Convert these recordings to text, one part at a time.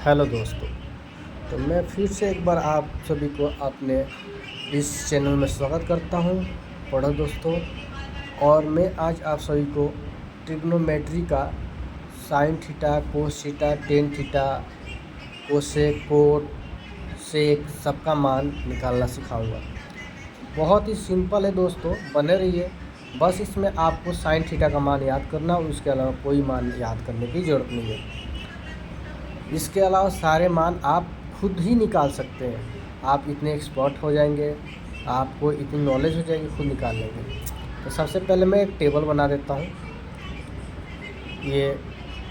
Hello दोस्तों। तो मैं फिर से एक बार आप सभी को अपने इस चैनल में स्वागत करता हूं। पढ़ो दोस्तों। और मैं आज आप सभी को ट्रिग्नोमेट्री का sine theta, cos theta, tan theta, cosec, cot, sec सबका मान निकालना सिखाऊंगा। बहुत ही सिंपल है दोस्तों, बने रहिए। बस इसमें आपको साइन थीटा का मान याद करना और उसके अलावा कोई मान याद करने की ज़रूरत नहीं है। इसके अलावा सारे मान आप खुद ही निकाल सकते हैं। आप इतने एक्सपर्ट हो जाएंगे, आपको इतनी नॉलेज हो जाएगी, खुद निकाल लेंगे। तो सबसे पहले मैं एक टेबल बना देता हूँ। ये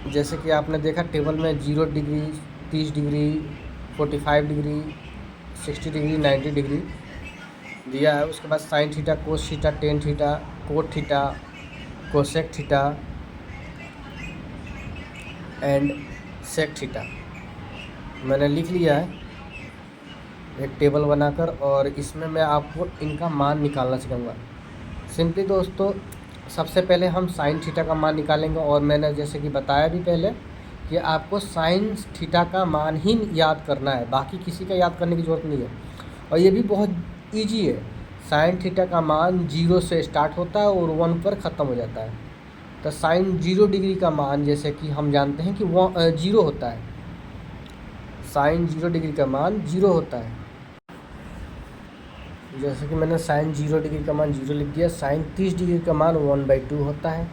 जैसे कि आपने देखा टेबल में 0 degree, 30 degree, 45 degree, 60 degree, 90 degree दिया है। उसके बाद sine theta, cos theta, tan theta, cot theta, cosec theta and sec theta मैंने लिख लिया है एक टेबल बनाकर। और इसमें मैं आपको इनका मान निकालना सिखाऊंगा। सिंपली दोस्तों, सबसे पहले हम साइन थीटा का मान निकालेंगे। और मैंने जैसे कि बताया भी पहले कि आपको साइन थीटा का मान ही याद करना है, बाकी किसी का याद करने की ज़रूरत नहीं है। और ये भी बहुत ईजी है। साइन थीटा का मान 0 से स्टार्ट होता है और 1 पर ख़त्म हो जाता है। तो साइन 0 डिग्री का मान जैसे कि हम जानते हैं कि 0 होता है। साइन 0 डिग्री का मान 0 होता है। जैसे कि मैंने साइन 0 डिग्री का मान 0 लिख दिया। साइन 30 डिग्री का मान 1/2 होता है।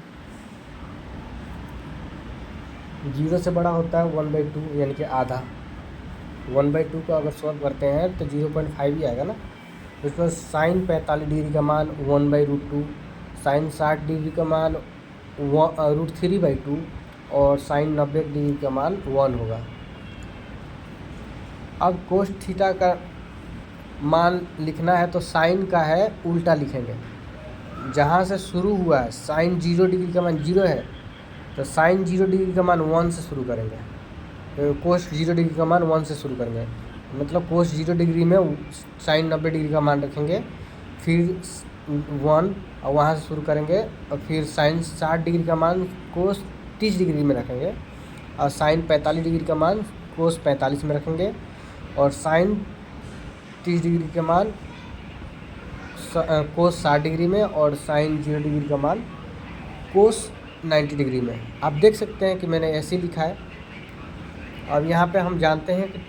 0 से बड़ा होता है 1/2 यानी कि आधा। 1/2 को अगर सॉल्व करते हैं तो 0.5 ही आएगा ना। उसमें साइन 45 डिग्री का मान 1/√2, साइन 60 डिग्री का मान √3/2 और साइन 90 डिग्री का मान 1 होगा। अब कोस थीटा का मान लिखना है तो साइन का है उल्टा लिखेंगे। जहाँ से शुरू हुआ है साइन 0 डिग्री का मान 0 है तो साइन 0 डिग्री का मान 1 से शुरू करेंगे। तो कोस 0 डिग्री का मान 1 से शुरू करेंगे, मतलब कोस 0 डिग्री में साइन 90 डिग्री का मान रखेंगे, फिर 1 और वहाँ से शुरू करेंगे। और फिर साइन 60 डिग्री का मान कोस 30 डिग्री में रखेंगे और साइन 45 डिग्री का मान कोस 45 में रखेंगे। और साइन 30 डिग्री का मान कोस 60 डिग्री में और साइन 0 डिग्री का मान कोस 90 डिग्री में। आप देख सकते हैं कि मैंने ऐसे लिखा है। अब यहाँ पे हम जानते हैं कि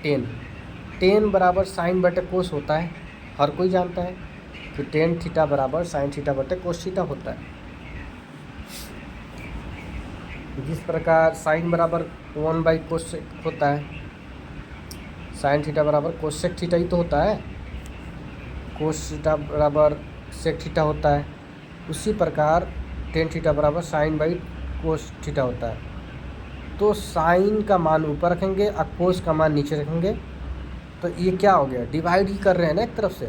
टेन बराबर साइन बटे कोस होता है। हर कोई जानता है कि टेन थीटा बराबर साइन थीटा बटे कोस थीटा होता है। जिस प्रकार साइन बराबर 1/कोस होता है, साइन थीटा बराबर कोसेक थीटा ही तो होता है। कोस थीटा बराबर सेक थीटा होता है। उसी प्रकार टेन थीटा बराबर साइन बाई कोस थीटा होता है। तो साइन का मान ऊपर रखेंगे और कोस का मान नीचे रखेंगे। तो ये क्या हो गया, डिवाइड ही कर रहे हैं ना एक तरफ से।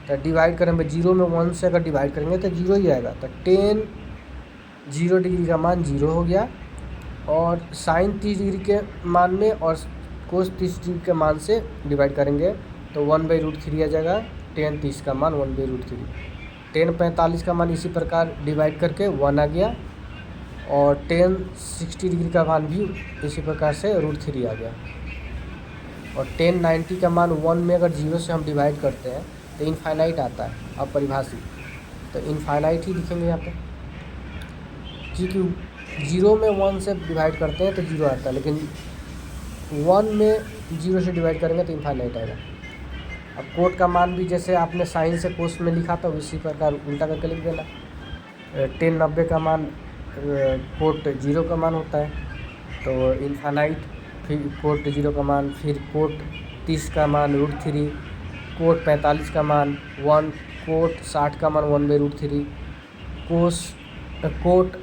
तो डिवाइड करेंगे 0 में 1 से अगर डिवाइड करेंगे तो 0 ही आएगा। तो टेन 0 डिग्री का मान 0 हो गया और साइन 30 डिग्री के मान में और कोस 30 डिग्री के मान से डिवाइड करेंगे तो 1/√3 आ जाएगा। टेन 30 का मान 1/√3। टेन 45 का मान इसी प्रकार डिवाइड करके 1 आ गया। और टेन 60 डिग्री का मान भी इसी प्रकार से √3 आ गया। और टेन 90 का मान 1 में अगर 0 से हम डिवाइड करते हैं तो इनफाइनाइट आता है अपरिभाषित। तो इनफाइनाइट ही लिखेंगे यहाँ पे, क्योंकि 0 में 1 से डिवाइड करते हैं तो 0 आता है, लेकिन 1 में 0 से डिवाइड करेंगे तो इनफाइनाइट आएगा। अब कोट का मान भी जैसे आपने साइन से कोस में लिखा था उसी प्रकार उल्टा करके लिख देना। टेन 90 का मान कोट 0 का मान होता है तो इनफाइनाइट, फिर कोट 0 का मान, फिर कोट 30 का मान √3, कोट 45 का मान 1, कोट 60 का मान 1/√3, कोट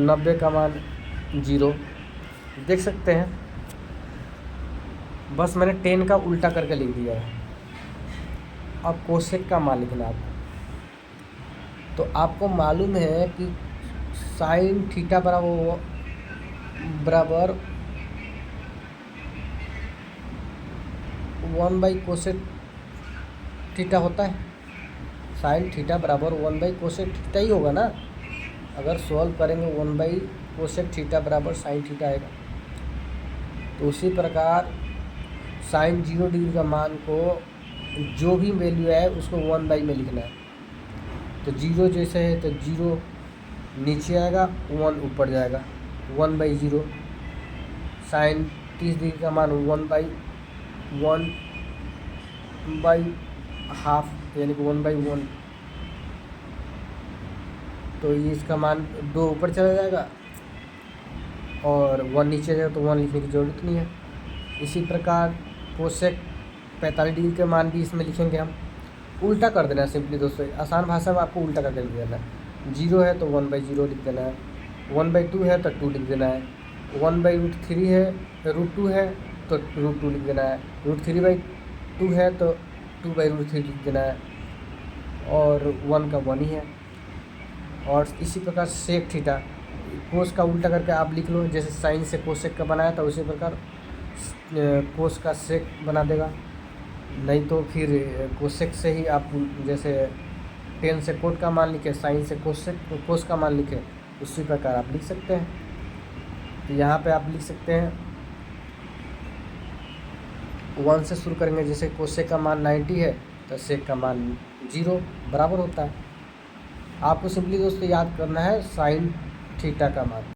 90 का मान 0। देख सकते हैं, बस मैंने 10 का उल्टा करके लिख दिया है। अब कोसेक का मान लिखना आपको। तो आपको मालूम है कि साइन थीटा बराबर 1/कोसेक थीटा होता है। साइन थीटा बराबर 1/कोसेक थीटा ही होगा ना। अगर सॉल्व करेंगे 1/कोसेक थीटा बराबर साइन थीटा आएगा। तो उसी प्रकार साइन 0 डिग्री का मान को जो भी वैल्यू है उसको 1 में लिखना है। तो 0 जैसे है तो 0 नीचे आएगा, 1 ऊपर जाएगा, 1/0। साइन 30 डिग्री का मान 1/1/2 यानी कि 1/1। तो ये इसका मान 2 ऊपर चला जाएगा और 1 नीचे जाएगा, तो 1 लिखने की ज़रूरत नहीं है। इसी प्रकार कोसेक 45 डिग्री के मान भी इसमें लिखेंगे हम। उल्टा कर देना है सिंपली दोस्तों, आसान भाषा में आपको उल्टा करके लिख देना है। 0 है तो 1/0 लिख देना है, 1/2 है तो 2 लिख देना है, 1/√3 है, √2 है तो √2 लिख देना है, √3/2 है तो 2/√3 लिख देना है, और 1 का 1 ही है। और इसी प्रकार सेक थीटा, कोस का उल्टा करके आप लिख लो, जैसे साइन से कोसेक का बनाया था उसी प्रकार कोस का सेक बना देगा। नहीं तो फिर कोसेक से ही आप जैसे टेन से कोट का मान लिखे, साइन से कोसेक कोस का मान लिखे, उसी प्रकार आप लिख सकते हैं। तो यहाँ पे आप लिख सकते हैं 1 से शुरू करेंगे, जैसे कोसेक का मान 90 है तो सेक का मान 0 बराबर होता है। आपको सिंपली दोस्तों याद करना है साइन थीटा का मान।